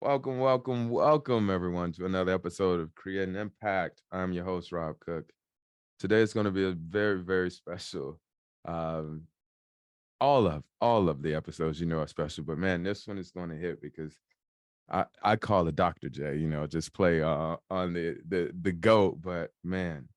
Welcome, everyone, to another episode of Create an Impact. I'm your host, Rob Cook. Today is going to be a very special. Um, all of the episodes, are special, but man, this one is going to hit because I call it Dr. J. Just play on the goat. But man,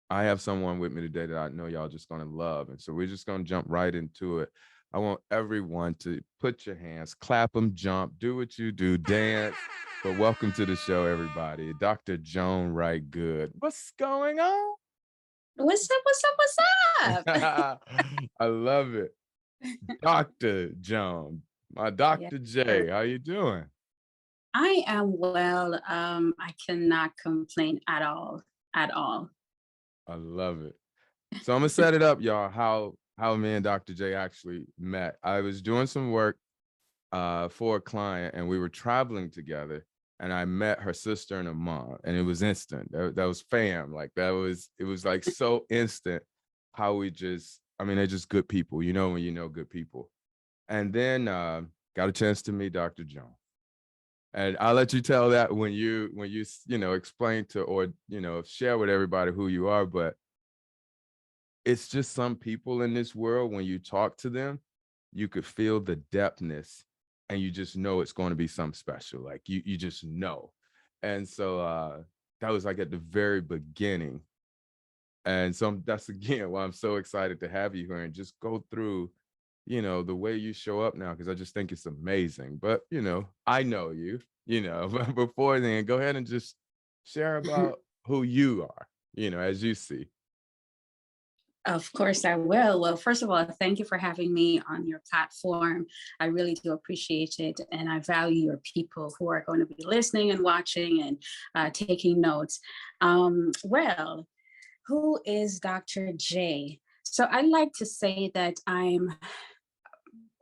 I have someone with me today that I know y'all just going to love, and so we're just going to jump right into it. I want everyone to put your hands, clap them, jump, do what you do, dance. But welcome to the show, everybody. Dr. Joan Wright-Good. What's going on? What's up? What's up? What's up? I love it. Dr. Joan, my Yeah, Dr. sure. J, how you doing? I am well. I cannot complain at all. At all. I love it. So I'm gonna set it up, y'all, how me and Dr. J actually met. I was doing some work for a client, and we were traveling together, and I met her sister and her mom, and it was instant. That was fam. Like it was like so instant how they're just good people, when you know good people. And then got a chance to meet Dr. Joan. And I'll let you tell that when you explain to, or share with everybody who you are. But it's just some people in this world, when you talk to them, you could feel the depthness, and you just know it's going to be something special. Like you just know. And so that was like at the very beginning. And so that's again why I'm so excited to have you here and just go through, the way you show up now, because I just think it's amazing. But I know you, but before then, go ahead and just share about who you are, as you see. Of course, I will. Well, first of all, thank you for having me on your platform. I really do appreciate it. And I value your people who are going to be listening and watching and taking notes. Well, who is Dr. J? So I like to say that I'm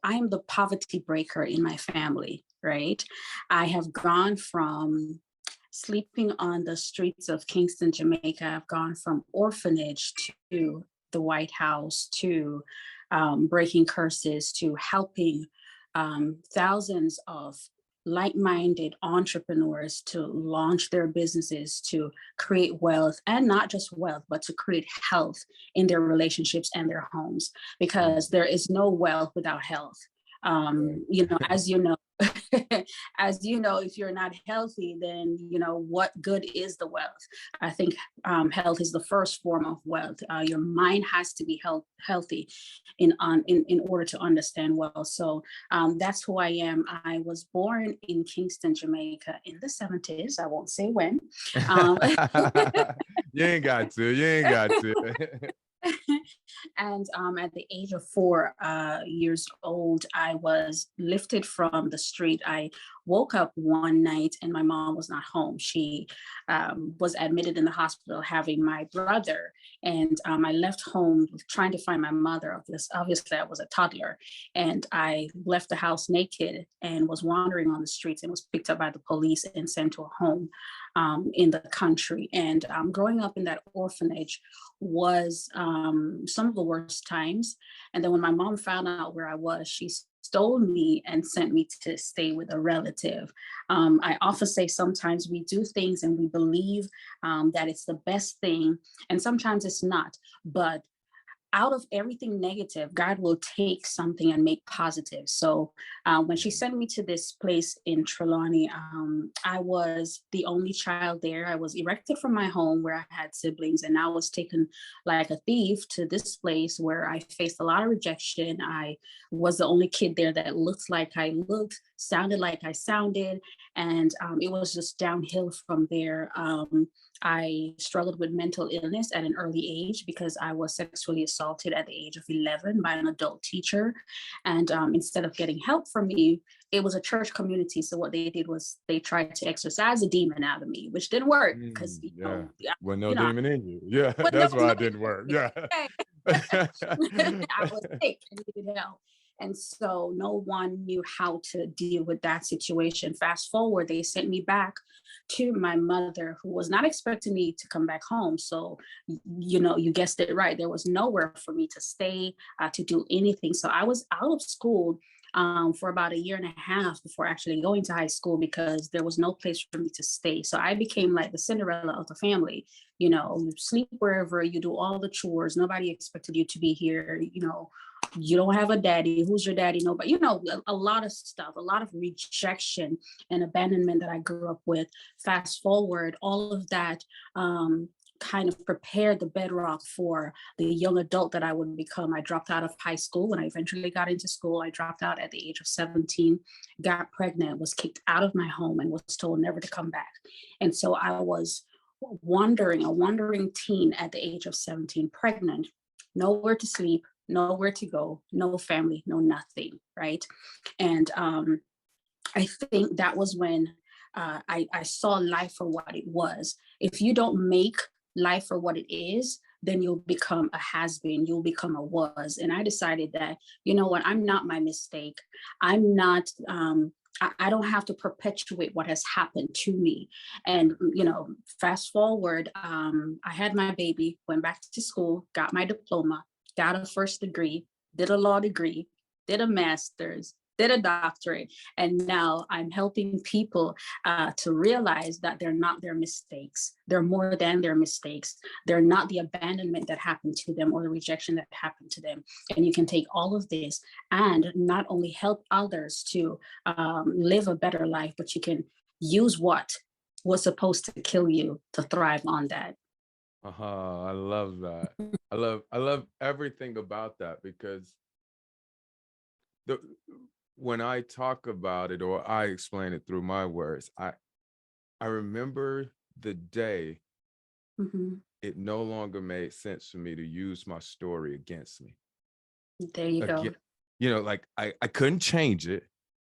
the poverty breaker in my family, right? I have gone from sleeping on the streets of Kingston, Jamaica. I've gone from orphanage to the White House to breaking curses to helping thousands of like-minded entrepreneurs to launch their businesses, to create wealth, and not just wealth, but to create health in their relationships and their homes, because there is no wealth without health. Right. As you know, as you know, if you're not healthy, then what good is the wealth? I think health is the first form of wealth. Your mind has to be healthy in order to understand well. So that's who I am. I was born in Kingston, Jamaica in the 70s. I won't say when. Um, You ain't got to. You ain't got to. and at the age of 4 years old, I was lifted from the street. I woke up one night and my mom was not home. She was admitted in the hospital having my brother. And I left home trying to find my mother. Obviously, I was a toddler. And I left the house naked and was wandering on the streets and was picked up by the police and sent to a home in the country. And growing up in that orphanage was some of the worst times. And then when my mom found out where I was, she stole me and sent me to stay with a relative. I often say sometimes we do things and we believe that it's the best thing, and sometimes it's not. But out of everything negative, God will take something and make positive. So when she sent me to this place in Trelawney, I was the only child there. I was erected from my home where I had siblings, and I was taken like a thief to this place where I faced a lot of rejection. I was the only kid there that looked like I looked, sounded like I sounded, and it was just downhill from there. I struggled with mental illness at an early age because I was sexually assaulted at the age of 11 by an adult teacher. And instead of getting help from me, it was a church community. So what they did was they tried to exercise a demon out of me, which didn't work because, Yeah. Well, no you know, demon in you. Yeah, but there that's was why no it didn't work. demon. Yeah. I was sick and needed help. And so no one knew how to deal with that situation. Fast forward, they sent me back to my mother, who was not expecting me to come back home. So, you guessed it right. There was nowhere for me to stay, to do anything. So I was out of school for about a year and a half before actually going to high school because there was no place for me to stay. So I became like the Cinderella of the family. You sleep wherever, you do all the chores. Nobody expected you to be here. You don't have a daddy. Who's your daddy? Nobody, a lot of stuff, a lot of rejection and abandonment that I grew up with. Fast forward, all of that kind of prepared the bedrock for the young adult that I would become. I dropped out of high school. When I eventually got into school, I dropped out at the age of 17, got pregnant, was kicked out of my home, and was told never to come back. And so I was a wandering teen at the age of 17, pregnant, nowhere to sleep, nowhere to go, no family, no nothing, right? And I think that was when I saw life for what it was. If you don't make life for what it is, then you'll become a has-been, you'll become a was. And I decided that, you know what, I'm not my mistake. I'm not, I don't have to perpetuate what has happened to me. And, fast forward, I had my baby, went back to school, got my diploma, got a first degree, did a law degree, did a master's, did a doctorate, and now I'm helping people to realize that they're not their mistakes. They're more than their mistakes. They're not the abandonment that happened to them or the rejection that happened to them. And you can take all of this and not only help others to live a better life, but you can use what was supposed to kill you to thrive on that. I love that. I love everything about that, because the when I talk about it or I explain it through my words, I remember the day Mhm. it no longer made sense for me to use my story against me. There you go. Again, like I couldn't change it.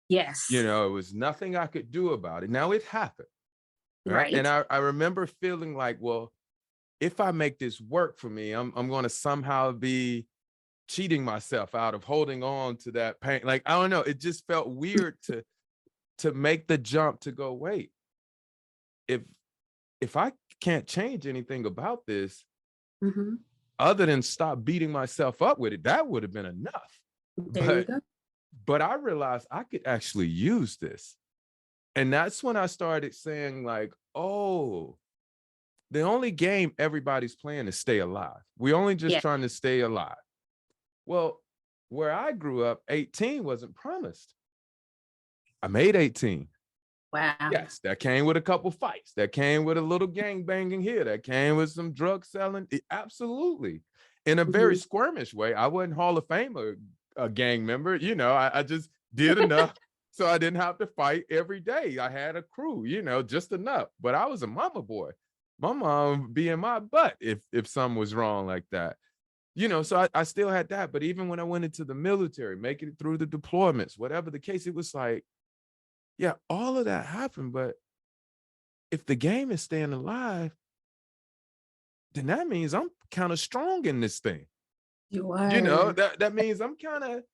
Yes. It was nothing I could do about it. Now it happened, right? And Right. I remember feeling like, well, if I make this work for me, I'm going to somehow be cheating myself out of holding on to that pain. Like, I don't know, it just felt weird to make the jump to go, wait, if I can't change anything about this Mhm. other than stop beating myself up with it, that would have been enough. There you But go. I realized I could actually use this. And that's when I started saying, like, oh, the only game everybody's playing is stay alive. We're only just Yeah. trying to stay alive. Well, where I grew up, 18 wasn't promised. I made 18. Wow. Yes, that came with a couple fights. That came with a little gang banging here. That came with some drug selling. Absolutely. In a very Mhm. squirmish way. I wasn't Hall of Fame a gang member. I just did enough so I didn't have to fight every day. I had a crew, just enough. But I was a mama boy. My mom be in my butt if something was wrong like that. So I still had that. But even when I went into the military, making it through the deployments, whatever the case, it was like, yeah, all of that happened. But if the game is staying alive, then that means I'm kind of strong in this thing. You are. That means I'm kind of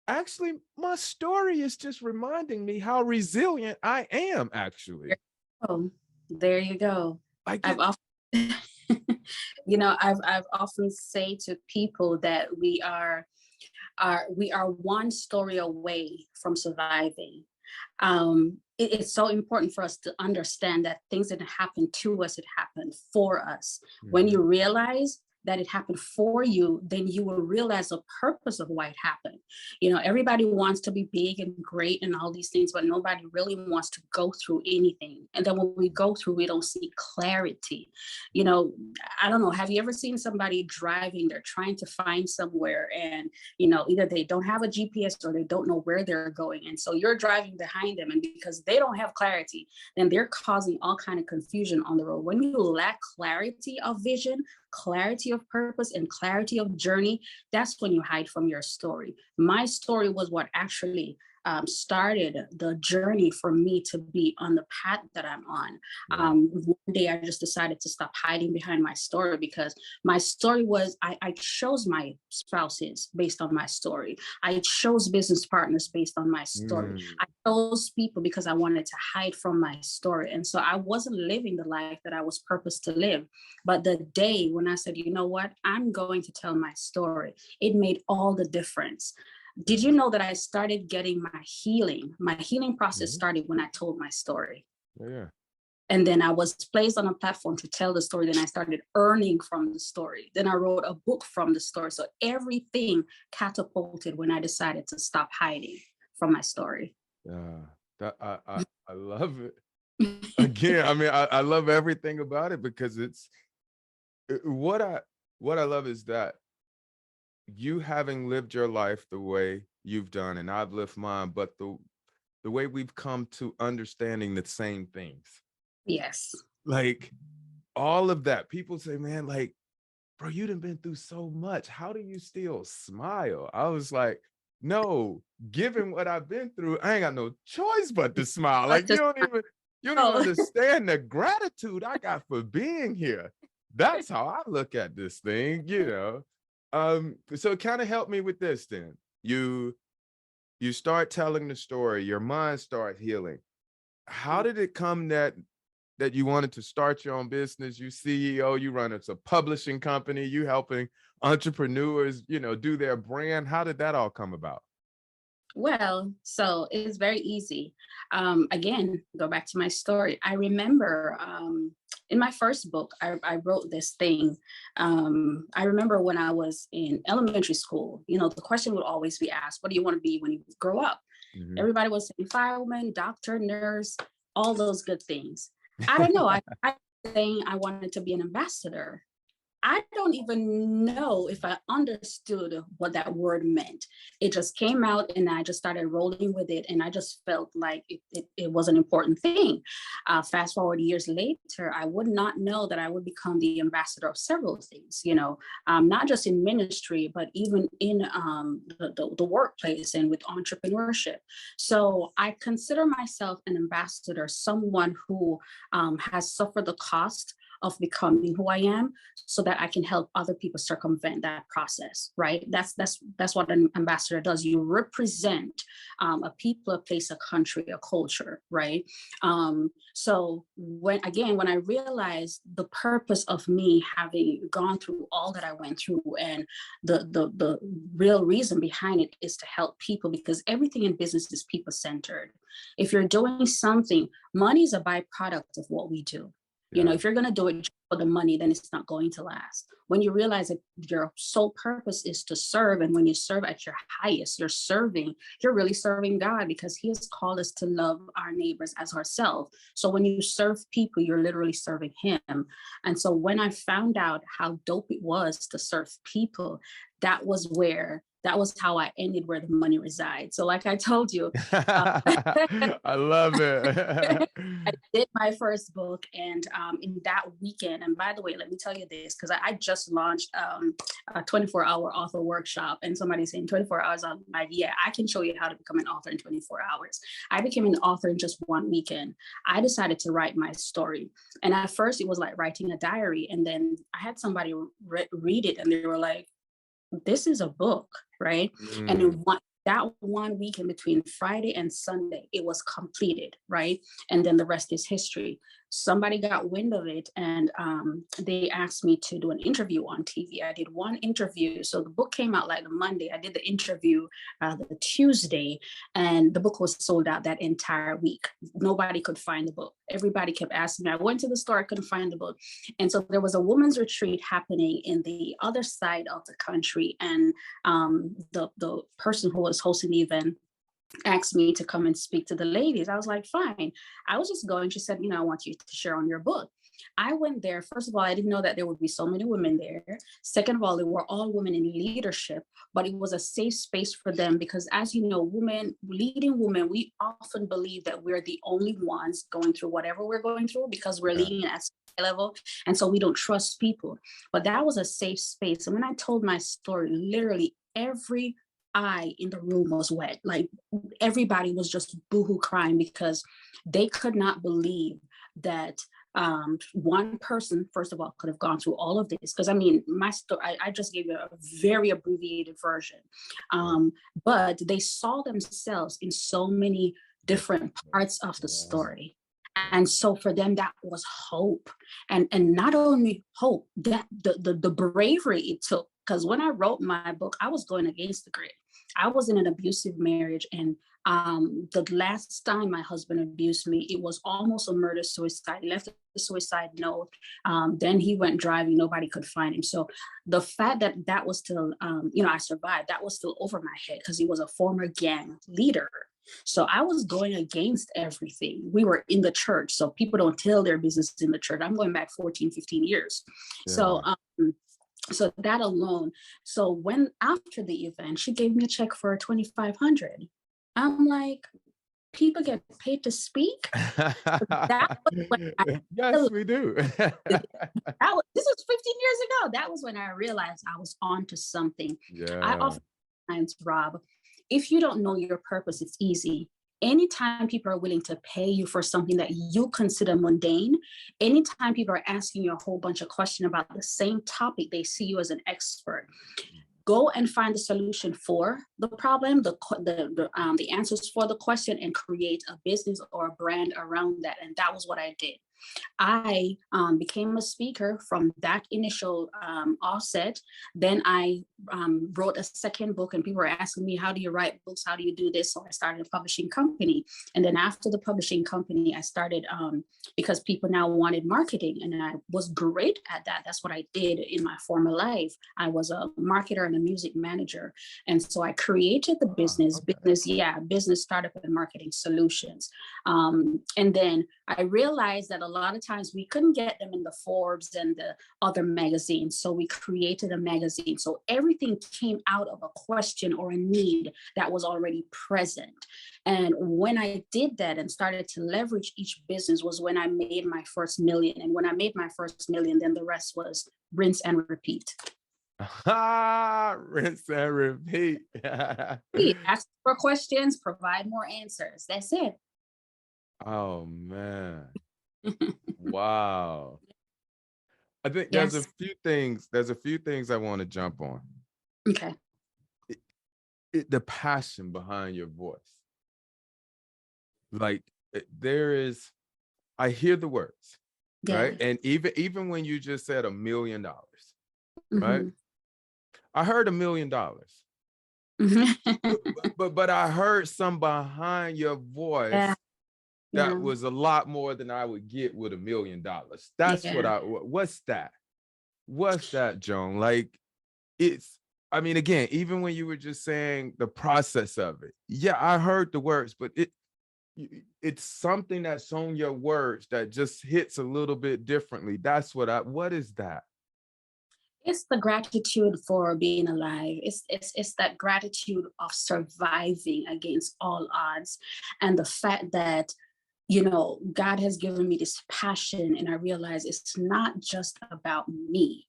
actually, my story is just reminding me how resilient I am, actually. Oh, there you go. Like I've it, often, I've often say to people that we are one story away from surviving. It's so important for us to understand that things didn't happen to us, it happened for us. When Mhm. you realize that it happened for you, then you will realize the purpose of why it happened. Everybody wants to be big and great and all these things, but nobody really wants to go through anything. And then when we go through, we don't see clarity. You know, I don't know. Have you ever seen somebody driving? They're trying to find somewhere, and either they don't have a GPS or they don't know where they're going, and so you're driving behind them, and because they don't have clarity, then they're causing all kind of confusion on the road. When you lack clarity of vision, clarity of purpose, and clarity of journey, that's when you hide from your story. My story was what actually started the journey for me to be on the path that I'm on. Right. One day I just decided to stop hiding behind my story, because my story was I chose my spouses based on my story. I chose business partners based on my story. Mm. I chose people because I wanted to hide from my story. And so I wasn't living the life that I was purposed to live. But the day when I said, you know what, I'm going to tell my story, it made all the difference. Did you know that I started getting my healing? My healing process Mhm. started when I told my story. Yeah. And then I was placed on a platform to tell the story. Then I started earning from the story. Then I wrote a book from the story. So everything catapulted when I decided to stop hiding from my story. Yeah. That I love it. Again, I mean, I love everything about it because it's what I love is that you having lived your life the way you've done, and I've lived mine, but the way we've come to understanding the same things. Yes. Like all of that. People say, man, like, bro, you done been through so much. How do you still smile? I was like, no, given what I've been through, I ain't got no choice but to smile. But Like just you don't even oh, understand the gratitude I got for being here. That's how I look at this thing, you know. So kind of help me with this then. You start telling the story, your mind starts healing. How did it come that you wanted to start your own business? You CEO, you run it's a publishing company, you helping entrepreneurs, you know, do their brand. How did that all come about? well, so it's very easy. Again, go back to my story. I remember in my first book, I wrote this thing. I remember when I was in elementary school, you know, the question would always be asked, what do you want to be when you grow up? Mhm. Everybody was saying firewoman, doctor, nurse, all those good things. I don't know. I saying I wanted to be an ambassador. I don't even know if I understood what that word meant. It just came out and I just started rolling with it. And I just felt like it was an important thing. Fast forward years later, I would not know that I would become the ambassador of several things, you know, not just in ministry, but even in the workplace and with entrepreneurship. So I consider myself an ambassador, someone who has suffered the cost of becoming who I am so that I can help other people circumvent that process, right? That's what an ambassador does. You represent a people, a place, a country, a culture, right? So when I realized the purpose of me having gone through all that I went through, and the real reason behind it is to help people, because everything in business is people centered. If you're doing something, money is a byproduct of what we do. You know, Yeah. if you're going to do it for the money, then it's not going to last. When you realize that your sole purpose is to serve, and when you serve at your highest, you're really serving God, because He has called us to love our neighbors as ourselves. So when you serve people, you're literally serving Him. And so when I found out how dope it was to serve people, that was how I ended where the money resides. So, like I told you, uh, I love it. I did my first book, and in that weekend, and by the way, let me tell you this, because I just launched a 24-hour author workshop, and somebody's saying 24 hours. I'm like, yeah, I can show you how to become an author in 24 hours. I became an author in just one weekend. I decided to write my story. And at first, it was like writing a diary. And then I had somebody read it, and they were like, this is a book, right? And Mm. in that one weekend between Friday and Sunday, it was completed, right? And then the rest is history. Somebody got wind of it, and they asked me to do an interview on TV. I did one interview. So the book came out like the Monday. I did the interview the Tuesday, and the book was sold out that entire week. Nobody could find the book. Everybody kept asking me. I went to the store, I couldn't find the book. And so there was a women's retreat happening in the other side of the country. And the person who was hosting the event asked me to come and speak to the ladies. I was like, fine. I was just going. She said, you know, I want you to share on your book. I went there. First of all, I didn't know that there would be so many women there. Second of all, they were all women in leadership, but it was a safe space for them because, as you know, leading women, we often believe that we're the only ones going through whatever we're going through because we're Yeah. leading at a level. And so we don't trust people. But that was a safe space. And when I told my story, literally every eye in the room was wet. Like everybody was just boohoo crying because they could not believe that one person, first of all, could have gone through all of this. Because I mean, my story, I just gave you a very abbreviated version. Yeah. But they saw themselves in so many different Different. parts of the Yeah. story. Yeah. And so for them, that was hope. And not only hope, that the bravery it took. Because when I wrote my book, I was going against the grid. I was in an abusive marriage, and the last time my husband abused me, it was almost a murder suicide. He left a suicide note. Then he went driving. Nobody could find him. So the fact that that was still, I survived, that was still over my head because he was a former gang leader. So I was going against everything. We were in the church, so people don't tell their business in the church. I'm going back 14, 15 years. So Yeah. so that alone. So when after the event, she gave me a check for 2,500. I'm like, people get paid to speak. That was when I Yes, realized, we do. this was 15 years ago. That was when I realized I was on to something. I Yeah. oftentimes, Rob, if you don't know your purpose, it's easy. Anytime people are willing to pay you for something that you consider mundane, anytime people are asking you a whole bunch of questions about the same topic, they see you as an expert. Go and find the solution for the problem, the answers for the question, and create a business or a brand around that. And that was what I did. I became a speaker from that initial offset. Then I wrote a second book, and people were asking me, how do you write books? How do you do this? So I started a publishing company. And then after the publishing company, I started, because people now wanted marketing, and I was great at that. That's what I did in my former life. I was a marketer and a music manager. And so I created the Okay. business startup and marketing solutions. And then I realized that a lot of times we couldn't get them in the Forbes and the other magazines. So we created a magazine. So everything came out of a question or a need that was already present. And when I did that and started to leverage each business was when I made my first million. And when I made my first million, then the rest was rinse and repeat. Rinse and repeat. Ask for questions, provide more answers. That's it. Oh man. Wow. I think Yes. there's a few things I want to jump on. Okay. It, the passion behind your voice. Like there is, I hear the words, right? Yeah. And even when you just said $1 million, right? Hmm. I heard $1 million. But I heard some behind your Yeah. voice that Yeah. was a lot more than I would get with $1 million. That's what Yeah. what's that? What's that, Joan? Like it's, I mean, again, even when you were just saying the process of it, yeah, I heard the words, but it's something that's on your words that just hits a little bit differently. That's what is that? It's the gratitude for being alive. It's that gratitude of surviving against all odds, and the fact that God has given me this passion, and I realize it's not just about me.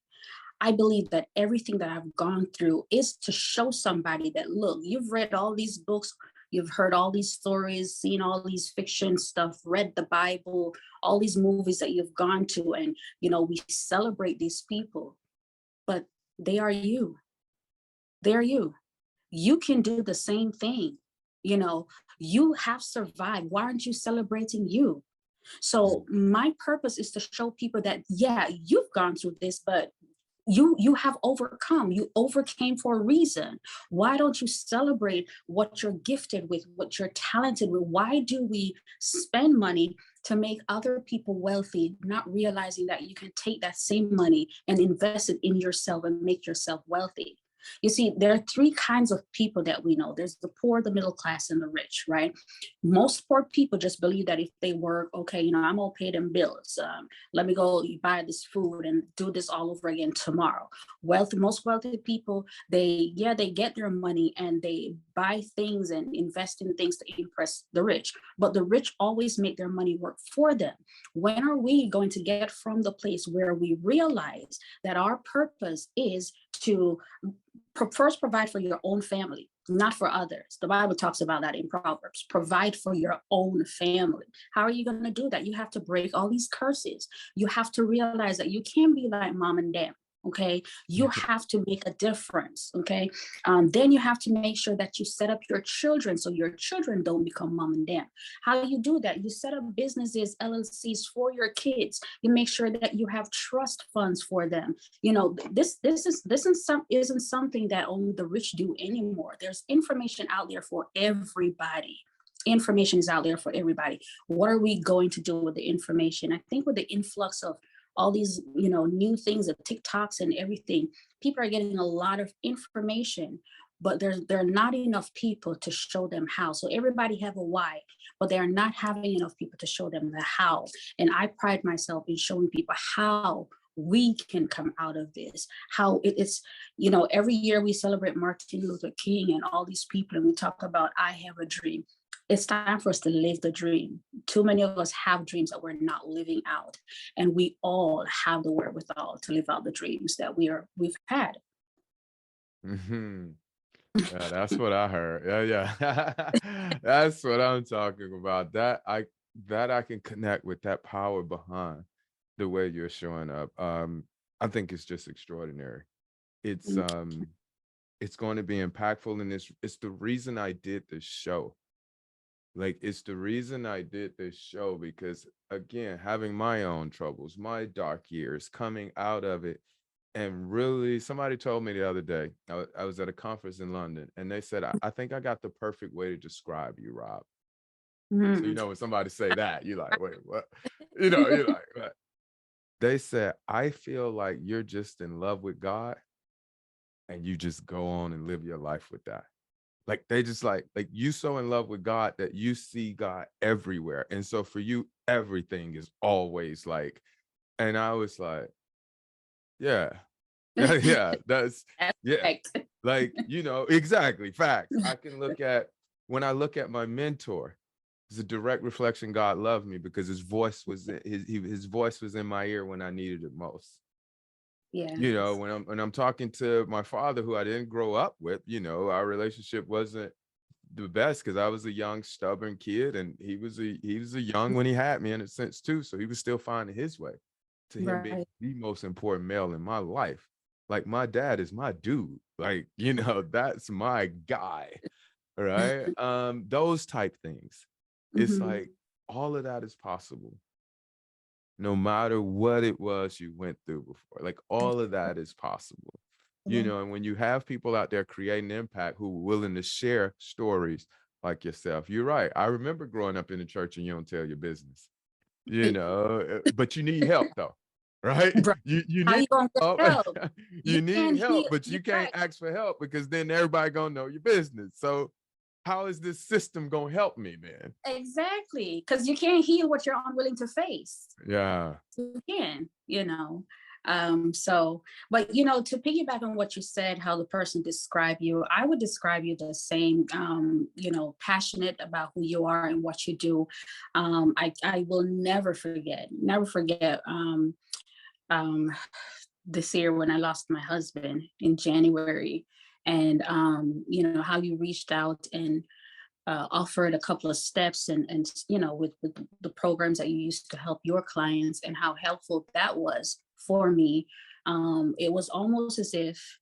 I believe that everything that I've gone through is to show somebody that, look, you've read all these books, you've heard all these stories, seen all these fiction stuff, read the Bible, all these movies that you've gone to, and we celebrate these people, but they are you. They're you. You can do the same thing. You know, you have survived. Why aren't you celebrating you? So my purpose is to show people that, yeah, you've gone through this, but you have overcome. You overcame for a reason. Why don't you celebrate what you're gifted with, what you're talented with? Why do we spend money to make other people wealthy, not realizing that you can take that same money and invest it in yourself and make yourself wealthy? You see, there are three kinds of people that we know. There's the poor, the middle class, and the rich, right? Most poor people just believe that if they work, okay, I'm gonna pay them bills. Let me go buy this food and do this all over again tomorrow. Most wealthy people, they get their money and they buy things and invest in things to impress the rich. But the rich always make their money work for them. When are we going to get from the place where we realize that our purpose is to first provide for your own family, not for others? The Bible talks about that in Proverbs. Provide for your own family. How are you going to do that? You have to break all these curses. You have to realize that you can't be like mom and dad. Okay, you have to make a difference. Okay, then you have to make sure that you set up your children so your children don't become mom and dad. How you do that? You set up businesses, LLCs for your kids. You make sure that you have trust funds for them. You know, this isn't something that only the rich do anymore. There's information out there for everybody. Information is out there for everybody. What are we going to do with the information? I think with the influx of all these, new things, of TikToks and everything, people are getting a lot of information, but there are not enough people to show them how. So everybody have a why, but they are not having enough people to show them the how. And I pride myself in showing people how we can come out of this, how it's, every year we celebrate Martin Luther King and all these people, and we talk about I have a dream. It's time for us to live the dream. Too many of us have dreams that we're not living out, and we all have the wherewithal to live out the dreams that we've had. Hmm. Yeah, that's what I heard. Yeah, yeah. That's what I'm talking about. That I can connect with that power behind the way you're showing up. I think it's just extraordinary. It's Thank um it's going to be impactful, and it's the reason I did this show. Like, it's the reason I did this show because, again, having my own troubles, my dark years, coming out of it, and really, somebody told me the other day, I was at a conference in London, and they said, I think I got the perfect way to describe you, Rob. So, Mhm. when somebody say that, you're like, wait, what? You're like, what? They said, I feel like you're just in love with God, and you just go on and live your life with that. Like, they just like you so in love with God that you see God everywhere. And so for you, everything is always like, and I was like, yeah, yeah, yeah, that's, That's yeah. correct. Like, exactly, facts. I can look at, when I look at my mentor, it's a direct reflection God loved me because his voice was his voice was in my ear when I needed it most. Yeah. When I'm talking to my father, who I didn't grow up with, our relationship wasn't the best because I was a young, stubborn kid, and he was a young when he had me in a sense too. So he was still finding his way to him being Right. the most important male in my life. Like, my dad is my dude. Like, that's my guy. Right. Those type things. It's Hmm. like all of that is possible no matter what it was you went through before. Like, all of that is possible. And when you have people out there creating impact who are willing to share stories like yourself, you're right. I remember growing up in the church and you don't tell your business, but you need help though, right? Right. You How need you gonna get help. help? You You need can't help, heal. but You're you can't right. ask for help because then everybody gonna know your business. So how is this system gonna help me, man? Exactly. Because you can't heal what you're unwilling to face. Yeah. You can. So, but to piggyback on what you said, how the person described you, I would describe you the same. Passionate about who you are and what you do. I will never forget um this year when I lost my husband in January, and how you reached out and offered a couple of steps, and with the programs that you used to help your clients, and how helpful that was for me. It was almost as if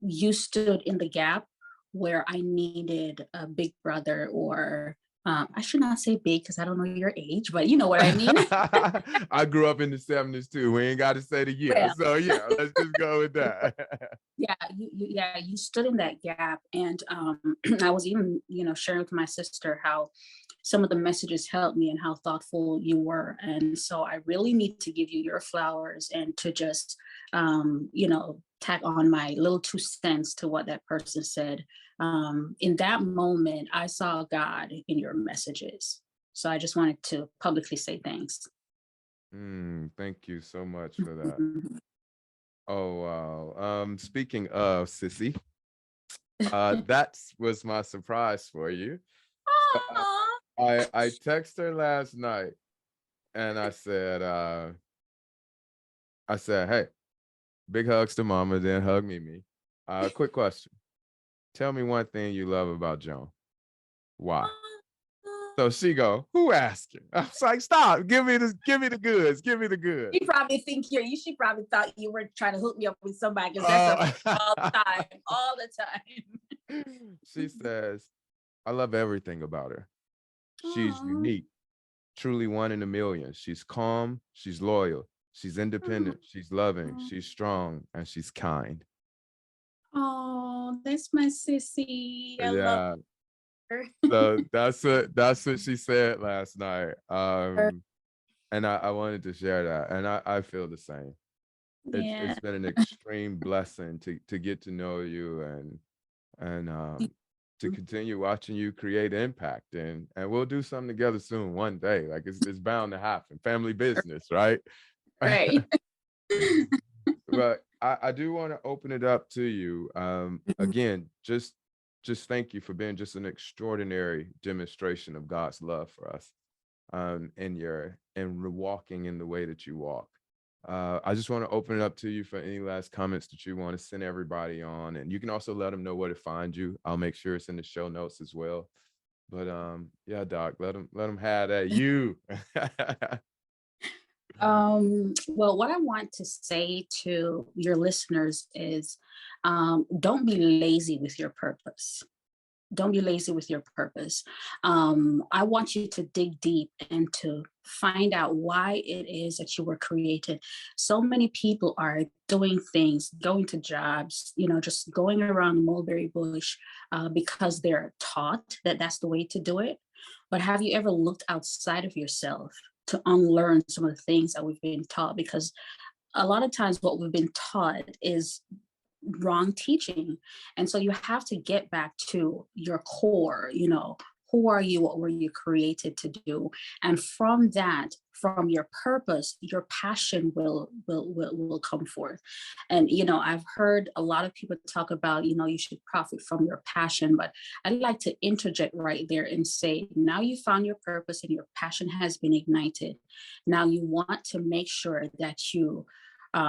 you stood in the gap where I needed a big brother, or I should not say big because I don't know your age, but you know what I mean. I grew up in the 70s too. We ain't got to say the year. Well, So yeah, let's just go with that. yeah, you stood in that gap, and I was even sharing with my sister how some of the messages helped me and how thoughtful you were. And so I really need to give you your flowers, and to just tack on my little 2 cents to what that person said. In that moment, I saw God in your messages, so I just wanted to publicly say thanks. Thank you so much for that. Oh wow. Speaking of Sissy, that was my surprise for you. So Aw. I texted her last night and I said, hey, big hugs to mama, then hug me. Quick question. Tell me one thing you love about Joan. Why? So she go, who asking? I was like, stop, give me this, give me the goods, give me the goods. You probably think she probably thought you were trying to hook me up with somebody because that's Oh. all the time, all the time. She says, I love everything about her. She's Aw, unique, truly one in a million. She's calm, she's loyal, she's aw, independent, she's loving, aw. she's strong, and she's kind. Oh, that's my sissy. I love Yeah. her. So that's what she said last night. And I wanted to share that. And I feel the same. Yeah. It's been an extreme blessing to get to know you and to continue watching you create impact, and we'll do something together soon one day. Like it's bound to happen. Family business, right? Right. But I do want to open it up to you. Again, just thank you for being just an extraordinary demonstration of God's love for us, and walking in the way that you walk. I just want to open it up to you for any last comments that you want to send everybody on, and you can also let them know where to find you. I'll make sure it's in the show notes as well. But yeah, Doc, let them have that you. Well, what I want to say to your listeners is don't be lazy with your purpose. Don't be lazy with your purpose. I want you to dig deep and to find out why it is that you were created. So many people are doing things, going to jobs, just going around the mulberry bush because they're taught that that's the way to do it. But have you ever looked outside of yourself to unlearn some of the things that we've been taught? Because a lot of times what we've been taught is wrong teaching. And so you have to get back to your core, who are you? What were you created to do? And from that, from your purpose, your passion will come forth. And I've heard a lot of people talk about, you should profit from your passion, but I'd like to interject right there and say, now you found your purpose and your passion has been ignited. Now you want to make sure that you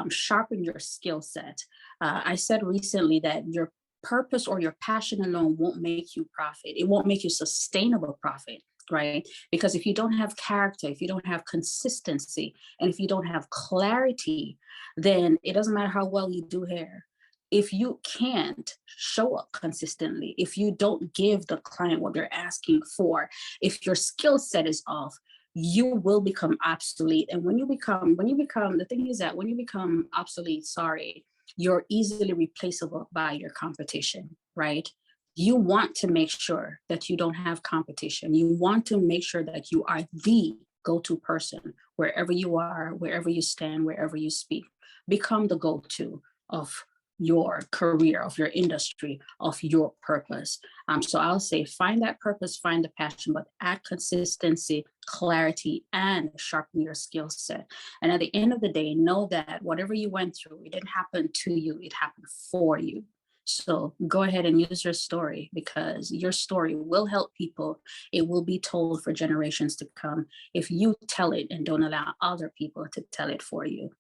sharpen your skill set. I said recently that your purpose or your passion alone won't make you profit. It won't make you sustainable profit, right? Because if you don't have character, if you don't have consistency, and if you don't have clarity, then it doesn't matter how well you do hair. If you can't show up consistently, if you don't give the client what they're asking for, if your skill set is off, you will become obsolete. And the thing is that when you become obsolete, sorry, you're easily replaceable by your competition, right? You want to make sure that you don't have competition. You want to make sure that you are the go-to person wherever you are, wherever you stand, wherever you speak. Become the go-to of your career, of your industry, of your purpose. So I'll say find that purpose, find the passion, but add consistency, clarity, and sharpen your skill set. And at the end of the day, know that whatever you went through, it didn't happen to you, it happened for you. So go ahead and use your story because your story will help people. It will be told for generations to come if you tell it and don't allow other people to tell it for you.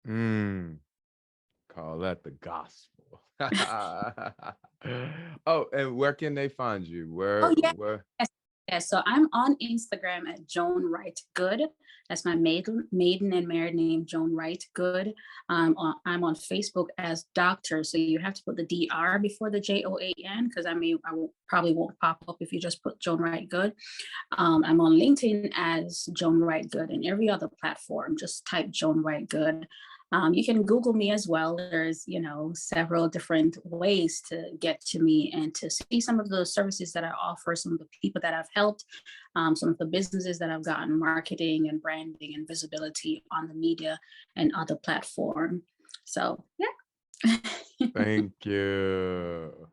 Mm. Call that the gospel. Oh, and where can they find you? Oh, yeah. Where? Yes. Yes. So I'm on Instagram at Joan Wright-Good. That's my maiden and married name, Joan Wright-Good. I'm on Facebook as Doctor. So you have to put the DR before the JOAN because probably won't pop up if you just put Joan Wright-Good. I'm on LinkedIn as Joan Wright-Good and every other platform. Just type Joan Wright-Good. You can Google me as well. There's, several different ways to get to me and to see some of the services that I offer, some of the people that I've helped, some of the businesses that I've gotten marketing and branding and visibility on the media and other platform. So, yeah. Thank you.